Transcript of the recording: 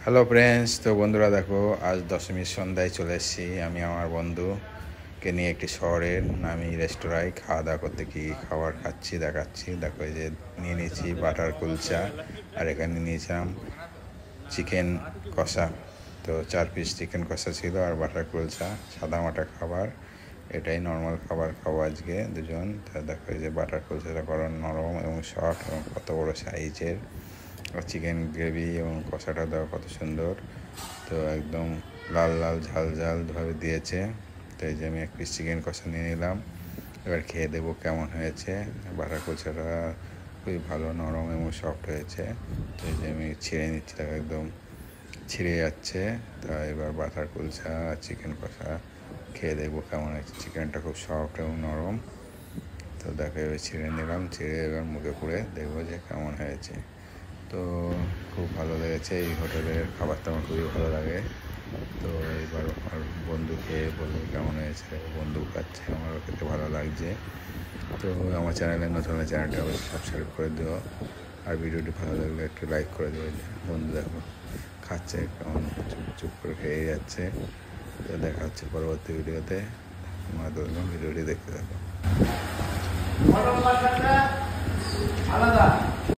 Hello friends, তো বন্ধুরা দেখো, আজ দশমীর সন্ধ্যায় চলে এসেছি আমি আমার বন্ধুকে নিয়ে একটি শহরের নামি রেস্তোরাঁয় খাওয়া দাওয়া করতে। কি খাবার খাচ্ছি দেখাচ্ছি। দেখো, এই যে নিয়ে নিয়েছি বাটার কুলচা, আর এখানে নিয়েছিলাম চিকেন কষা। তো 4 পিস চিকেন কষা ছিল আর বাটার কুলচা, সাদা মাটা খাবার। এটাই নর্মাল খাবার খাবো আজকে দুজন। তা দেখো, এই যে বাটার কুলচাটা গরম নরম এবং সফট এবং কত বড় সাইজের, আর চিকেন গ্রেভি এবং কষাটা দেওয়া কত সুন্দর। তো একদম লাল লাল ঝাল ঝালভাবে দিয়েছে। তো এই যে আমি 1 পিস চিকেন কষা নিয়ে নিলাম, এবার খেয়ে দেবো কেমন হয়েছে। বাটার কুলচাটা খুবই ভালো, নরম এবং সফট হয়েছে। তো এই যে আমি ছিঁড়ে নিচ্ছি, একদম ছিঁড়ে যাচ্ছে। তা এবার বাটার কুলচা চিকেন কষা খেয়ে দেখবো কেমন হয়েছে। চিকেনটা খুব সফট এবং নরম। তো দেখো, এবার ছিঁড়ে নিলাম, ছিঁড়ে এবার মুখে পুড়ে দেখবো যে কেমন হয়েছে। তো খুব ভালো লেগেছে, এই হোটেলের খাবারটা আমার খুবই ভালো লাগে। তো এবার আমার বন্ধু খেয়ে বললো কেমন হয়েছে। বন্ধু খাচ্ছে, আমারও খেতে ভালো লাগছে। তো আমার চ্যানেলে নতুন হলে চ্যানেলটা অবশ্যই সাবস্ক্রাইব করে দিও, আর ভিডিওটি ভালো লাগলে একটু লাইক করে দেবে। বন্ধু দেখো খাচ্ছে, কেমন চুপ চুপ করে খেয়ে যাচ্ছে। তো দেখা হচ্ছে পরবর্তী ভিডিওতে। তোমরা ভিডিওটি দেখতে থাকো। আলাদা।